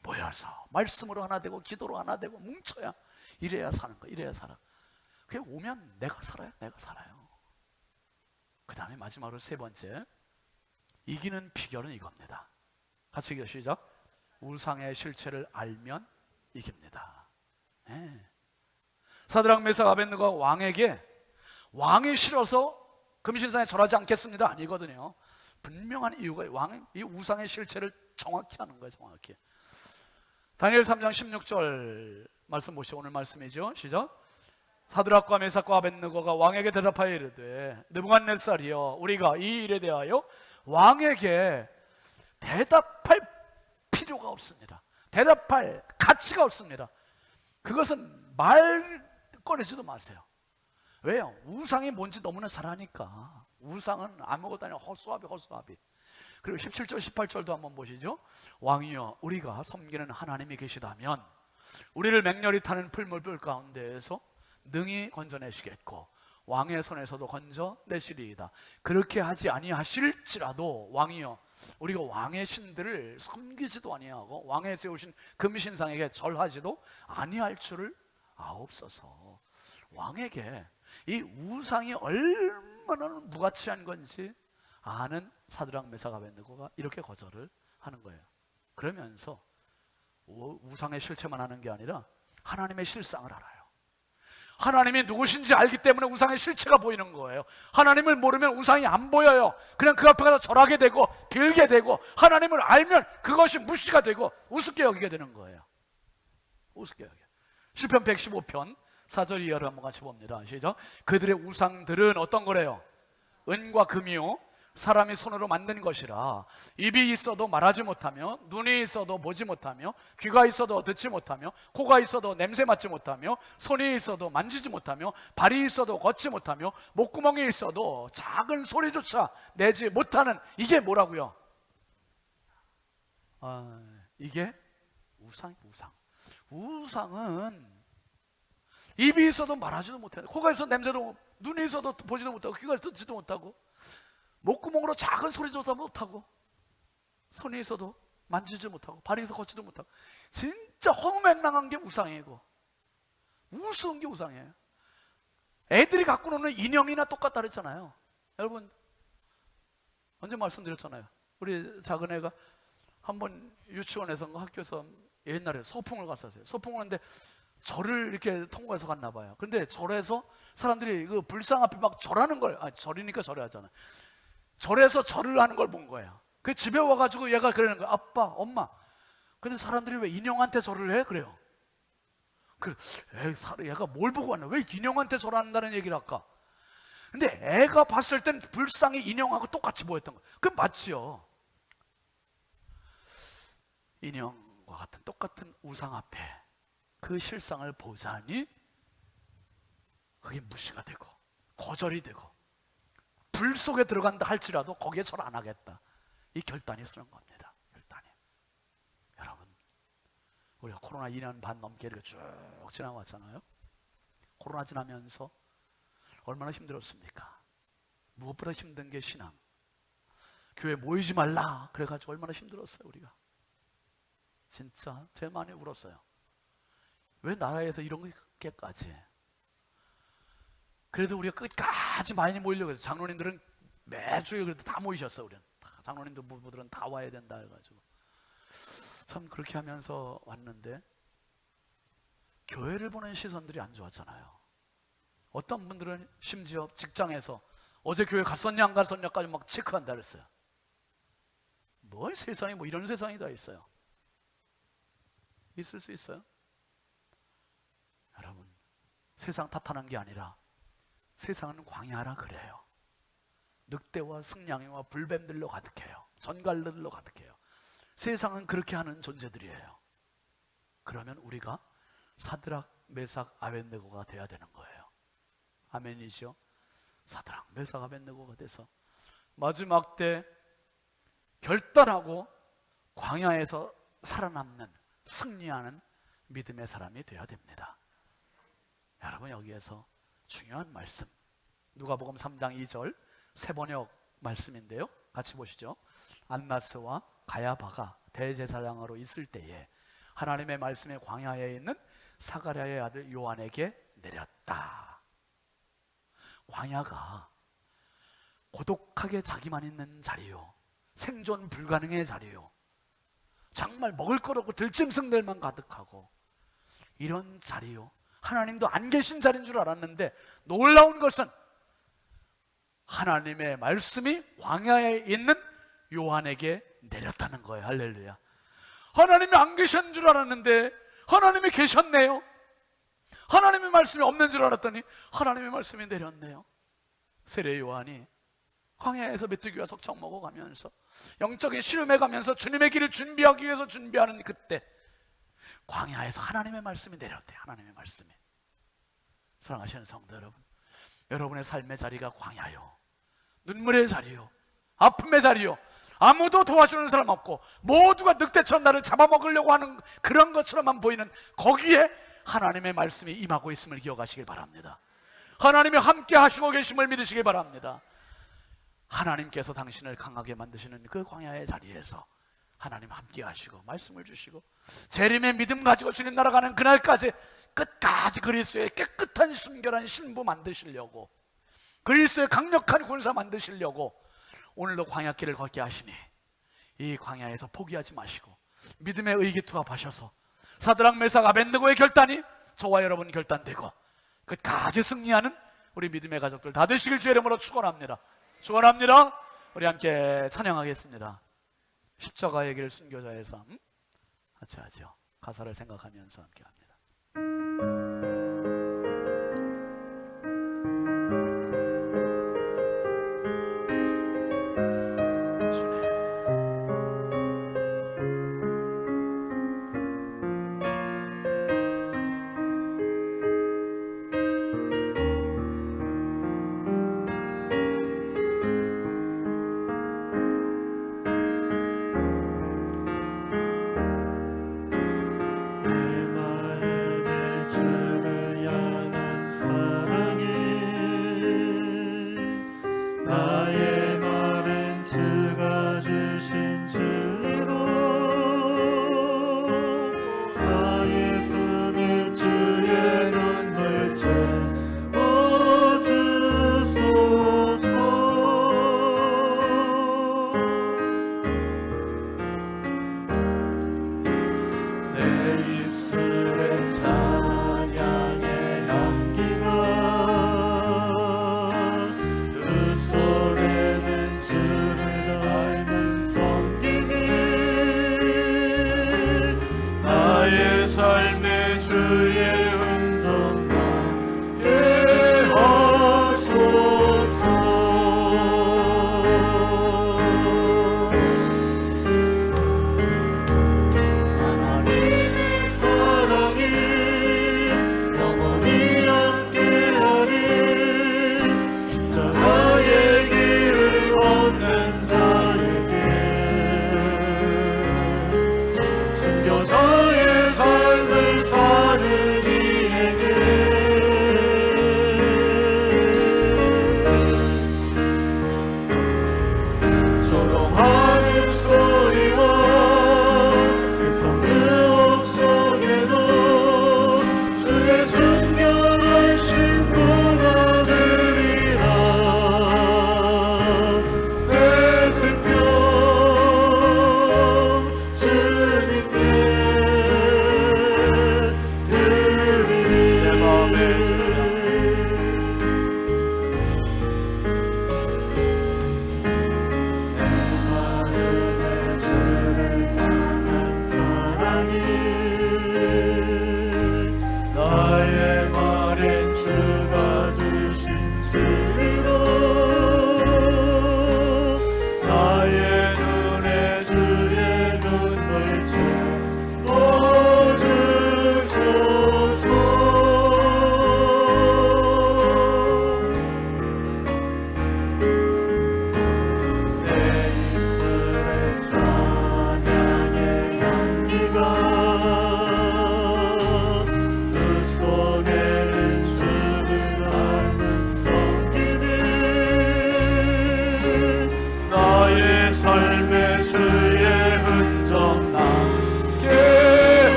모여서 말씀으로 하나 되고, 기도로 하나 되고, 뭉쳐야. 이래야 사는 거. 이래야 살아. 그게 오면 내가 살아요. 그 다음에 마지막으로 세 번째, 이기는 비결은 이겁니다. 같이 읽어 시작. 우상의 실체를 알면 이깁니다. 사드락 메삭 아벳느고가 왕에게 왕이 싫어서 금신상에 절하지 않겠습니다 아니거든요. 분명한 이유가 왕이 이 우상의 실체를 정확히 하는 거예요. 정확히. 다니엘 3장 16절 말씀 보시죠. 오늘 말씀이죠. 시작. 사드락과 메삭과 아벳느고가 왕에게 대답하여 이르되 느부갓네살이여 우리가 이 일에 대하여 왕에게 대답할 필요가 없습니다. 대답할 가치가 없습니다. 그것은 말 꺼내지도 마세요. 왜요? 우상이 뭔지 너무나 잘 아니까. 우상은 아무것도 아니라 허수아비. 그리고 17절 18절도 한번 보시죠. 왕이여 우리가 섬기는 하나님이 계시다면 우리를 맹렬히 타는 풀물불 가운데에서 능히 건져내시겠고 왕의 손에서도 건져내시리이다. 그렇게 하지 아니하실지라도 왕이여 우리가 왕의 신들을 섬기지도 아니하고 왕의 세우신 금신상에게 절하지도 아니할 줄을 아옵소서. 왕에게 이 우상이 얼마나 무가치한 건지 아는 사드락 메삭 아벳느고가 이렇게 거절을 하는 거예요. 그러면서 우상의 실체만 하는 게 아니라 하나님의 실상을 알아요. 하나님이 누구신지 알기 때문에 우상의 실체가 보이는 거예요. 하나님을 모르면 우상이 안 보여요. 그냥 그 앞에 가서 절하게 되고 빌게 되고, 하나님을 알면 그것이 무시가 되고 우습게 여기게 되는 거예요. 우습게 여겨. 시편 115편 4절 이하를 한번 같이 봅니다. 시작. 그들의 우상들은 어떤 거래요? 은과 금이요 사람이 손으로 만든 것이라 입이 있어도 말하지 못하며 눈이 있어도 보지 못하며 귀가 있어도 듣지 못하며 코가 있어도 냄새 맡지 못하며 손이 있어도 만지지 못하며 발이 있어도 걷지 못하며 목구멍이 있어도 작은 소리조차 내지 못하는, 이게 뭐라고요? 이게 우상. 우상은 입이 있어도 말하지도 못해요. 코가 있어도 냄새도, 눈이 있어도 보지도 못하고 귀가 있어도 듣지도 못하고 목구멍으로 작은 소리조차 못하고 손이 있어도 만지지 못하고 발이 있어도 걷지도 못하고, 진짜 허무맹랑한 게 우상이고 우스운 게 우상이에요. 애들이 갖고 노는 인형이나 똑같다 그랬잖아요. 여러분 언제 말씀드렸잖아요. 우리 작은 애가 한번 유치원에서 학교에서 옛날에 소풍을 갔었어요. 소풍을 하는데 절을 이렇게 통과해서 갔나 봐요. 근데 절에서 사람들이 그 불상 앞에 막 절하는 걸, 절이니까 절해야 하잖아요. 절에서 절을 하는 걸 본 거예요. 그 집에 와가지고 얘가 그러는 거야. 아빠, 엄마. 근데 사람들이 왜 인형한테 절을 해? 그래요. 얘가 뭘 보고 왔나? 왜 인형한테 절한다는 얘기를 할까? 근데 애가 봤을 땐 불상이 인형하고 똑같이 보였던 거예요. 그럼 맞지요. 인형과 같은 똑같은 우상 앞에 그 실상을 보자니 그게 무시가 되고 거절이 되고 불 속에 들어간다 할지라도 거기에 절 안 하겠다, 이 결단이 쓰는 겁니다. 결단이. 여러분 우리가 코로나 2년 반 넘게 이렇게 쭉 지나왔잖아요. 코로나 지나면서 얼마나 힘들었습니까? 무엇보다 힘든 게 신앙. 교회 모이지 말라 그래가지고 얼마나 힘들었어요. 우리가 진짜 제일 많이 울었어요. 왜 나라에서 이런 게까지. 그래도 우리가 끝까지 많이 모이려고 해서 장로님들은 매주에 그래도 다 모이셨어. 우리는 장로님들 부부들은 다 와야 된다 해가지고 참 그렇게 하면서 왔는데 교회를 보는 시선들이 안 좋았잖아요. 어떤 분들은 심지어 직장에서 어제 교회 갔었냐 안 갔었냐까지 막 체크한다 그랬어요. 뭐 세상에 뭐 이런 세상이 다 있어요. 있을 수 있어요. 여러분 세상 탓하는 게 아니라 세상은 광야라 그래요. 늑대와 승냥이와 불뱀들로 가득해요. 전갈들로 가득해요. 세상은 그렇게 하는 존재들이에요. 그러면 우리가 사드락 메삭 아벳느고가 돼야 되는 거예요. 아멘이죠? 사드락 메삭 아벳느고가 돼서 마지막 때 결단하고 광야에서 살아남는, 승리하는 믿음의 사람이 되어야 됩니다. 여러분 여기에서 중요한 말씀, 누가복음 3장 2절 세번역 말씀인데요. 같이 보시죠. 안나스와 가야바가 대제사장으로 있을 때에 하나님의 말씀이 광야에 있는 사가랴의 아들 요한에게 내렸다. 광야가 고독하게 자기만 있는 자리요, 생존 불가능의 자리요, 정말 먹을 것 없고 들짐승들만 가득하고 이런 자리요, 하나님도 안 계신 자리인 줄 알았는데 놀라운 것은 하나님의 말씀이 광야에 있는 요한에게 내렸다는 거예요. 할렐루야. 하나님이 안 계신 줄 알았는데 하나님이 계셨네요. 하나님의 말씀이 없는 줄 알았더니 하나님의 말씀이 내렸네요. 세례 요한이 광야에서 메뚜기와 석청 먹어가면서 영적인 시름해 가면서 주님의 길을 준비하기 위해서 준비하는 그때 광야에서 하나님의 말씀이 내렸대요. 하나님의 말씀이. 사랑하시는 성도 여러분, 여러분의 삶의 자리가 광야요, 눈물의 자리요, 아픔의 자리요, 아무도 도와주는 사람 없고 모두가 늑대처럼 나를 잡아먹으려고 하는 그런 것처럼만 보이는 거기에 하나님의 말씀이 임하고 있음을 기억하시길 바랍니다. 하나님이 함께 하시고 계심을 믿으시길 바랍니다. 하나님께서 당신을 강하게 만드시는 그 광야의 자리에서 하나님 함께 하시고 말씀을 주시고 재림의 믿음 가지고 주님 나아가는 그날까지 끝까지 그리스도의 깨끗한 순결한 신부 만드시려고, 그리스도의 강력한 군사 만드시려고 오늘도 광야길을 걷게 하시니 이 광야에서 포기하지 마시고 믿음의 의기투합하셔서 사드락 메삭 아벤느고의 결단이 저와 여러분 결단되고 끝까지 승리하는 우리 믿음의 가족들 다 되시길 주의 이름으로 축원합니다. 축원합니다. 우리 함께 찬양하겠습니다. 십자가의 길 순교자의 삶 같이 하죠. 가사를 생각하면서 함께 합니다. 내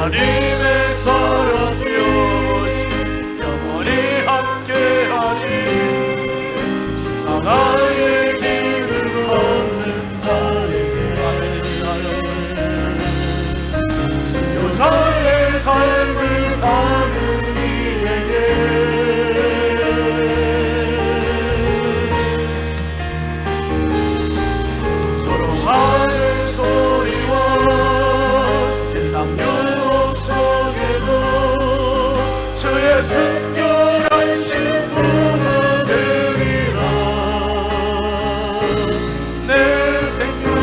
하나님의 사랑이여 영원히 함께하니 십자가의 길을 걷는 자에게 순교자의 삶을 사는 이에게 서로 하는 소리와 세상 유혹 속에도 주의 순결한 신부는 되리라. 내 생명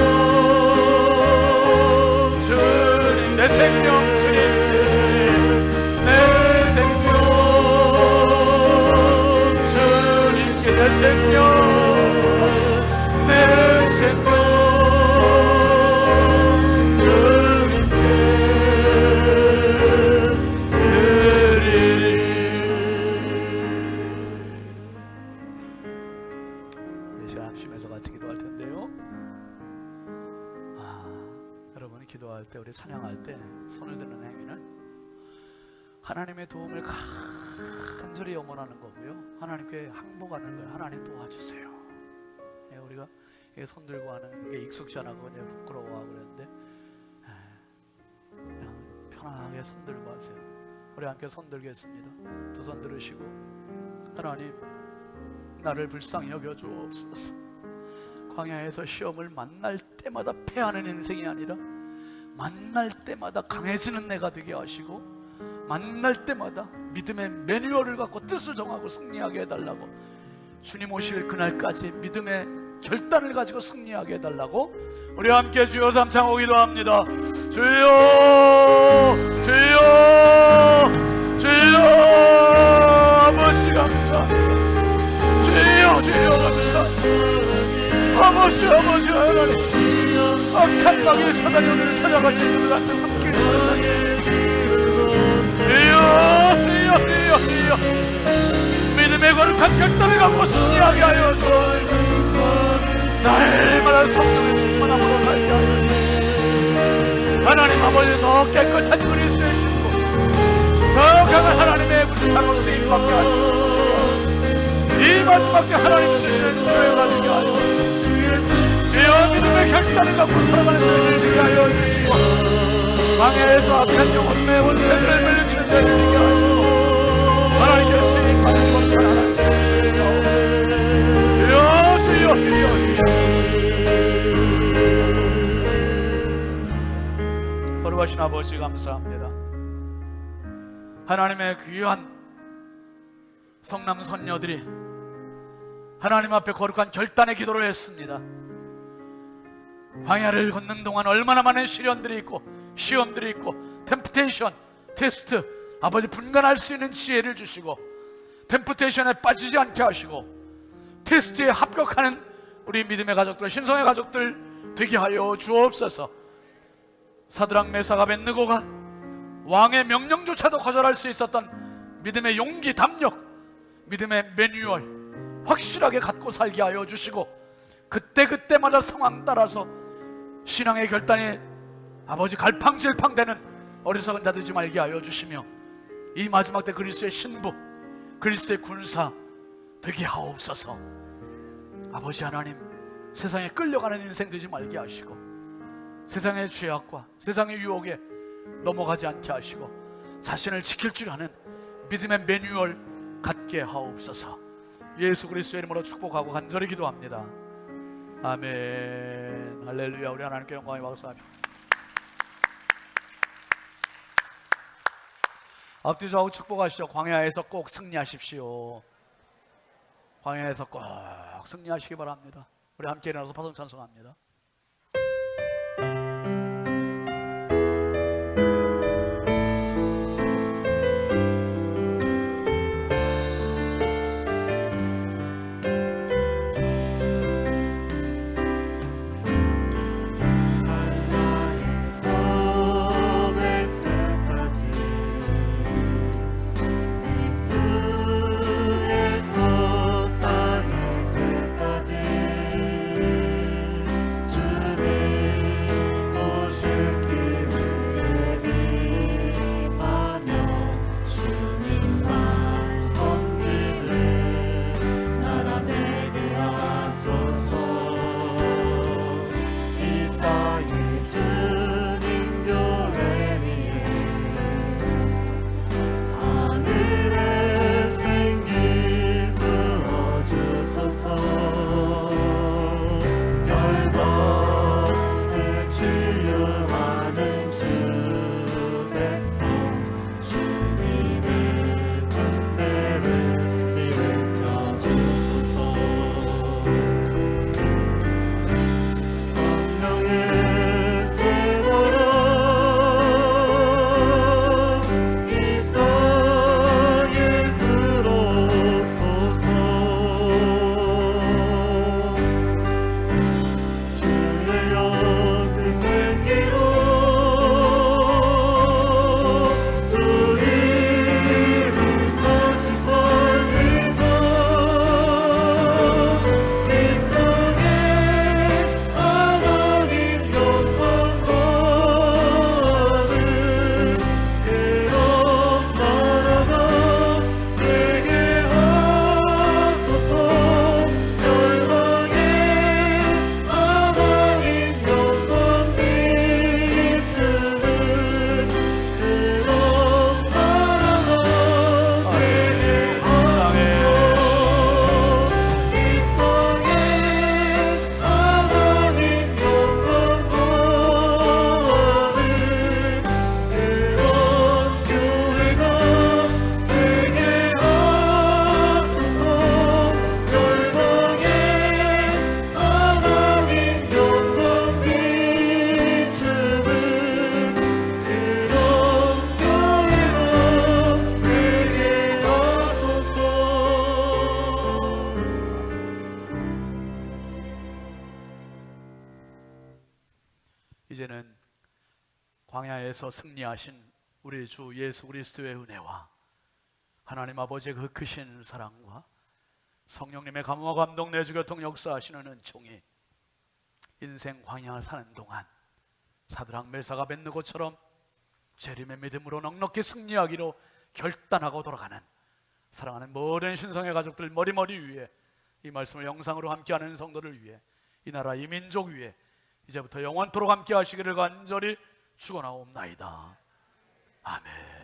주님, 내 생명 주님께, 내 생명 주님께, 내 생명, 내 생명 주님께 드리리. 이 시간 쉬면서 같이 기도할 텐데요. 여러분이 기도할 때, 우리 찬양할 때 손을 드는 행위는 하나님의 도움을 간절히 염원하는 거고요. 하나님께 항복하는 거예요. 하나님 도와주세요. 우리가 손 들고 하는 게 익숙지 않아 그거 부끄러워하고 그랬는데 그냥 편하게 손 들고 하세요. 우리 함께 손 들겠습니다. 두 손 들으시고, 하나님 나를 불쌍히 여겨 주옵소서. 광야에서 시험을 만날 때마다 패하는 인생이 아니라 만날 때마다 강해지는 내가 되게 하시고, 만날 때마다 믿음의 매뉴얼을 갖고 뜻을 정하고 승리하게 해달라고, 주님 오실 그날까지 믿음의 결단을 가지고 승리하게 해달라고 우리 함께 주여 삼창호 기도합니다. 주여 주여 주여 아버지 감사합니다. 주여 주여 감사합니다. 아버지 하나님, 악한 마귀의 사단이 오늘 사냥할 때 앞에 삼키는 주여 믿음의 거룩한 결단을 갖고 승리하게 하여 주옵소서. 날마다 성령의 충만함으로 살게 하여 주옵소서. 하나님 아버지, 더 깨끗한 그리스도의 신부, 더 강한 하나님의 구주사로 쓰임받게 하여 주옵소서. 이 마지막 때 하나님 주시는 교회가 되게 하여 주옵소서. 주여 믿음의 결단을 갖고 살아가는 자들을 되게 하여 주시고, 광야에서 악한 영혼 매운 새들을 물리치는 자들을 되게 하여 주옵소서. 하나님께 쓰임받는 것을 하나님께 주여 거룩하신 아버지 감사합니다. 하나님의 귀한 성남 선녀들이 하나님 앞에 거룩한 결단의 기도를 했습니다. 광야를 걷는 동안 얼마나 많은 시련들이 있고 시험들이 있고 템프테이션, 테스트, 아버지 분간할 수 있는 지혜를 주시고, 템프테이션에 빠지지 않게 하시고, 테스트에 합격하는 우리 믿음의 가족들, 신성의 가족들 되게 하여 주옵소서. 사드락 메삭 아벳느고가 왕의 명령조차도 거절할 수 있었던 믿음의 용기, 담력, 믿음의 매뉴얼 확실하게 갖고 살게 하여 주시고, 그때그때마다 상황 따라서 신앙의 결단이 아버지 갈팡질팡되는 어리석은 자 되지 말게 하여 주시며, 이 마지막 때 그리스도의 신부, 그리스도의 군사 되게 하옵소서. 아버지 하나님, 세상에 끌려가는 인생 되지 말게 하시고, 세상의 죄악과 세상의 유혹에 넘어가지 않게 하시고, 자신을 지킬 줄 아는 믿음의 매뉴얼 갖게 하옵소서. 예수 그리스도의 이름으로 축복하고 간절히 기도합니다. 아멘. 할렐루야. 우리 하나님께 영광이 박수하며 앞뒤좌우 축복하시죠. 광야에서 꼭 승리하십시오. 광야에서 꼭 승리하시기 바랍니다. 우리 함께 일어나서 파송 찬송합니다. 광야에서 승리하신 우리 주 예수 그리스도의 은혜와 하나님 아버지의 그 크신 사랑과 성령님의 감화와 감동 내주 교통 역사하시는 은총이 인생 광야 사는 동안 사드락 메삭 아벳느고처럼 재림의 믿음으로 넉넉히 승리하기로 결단하고 돌아가는 사랑하는 모든 신성의 가족들 머리머리 위에 이 말씀을 영상으로 함께하는 성도를 위해 이 나라 이 민족 위에 이제부터 영원토록 함께 하시기를 간절히 축원하옵나이다. 아멘.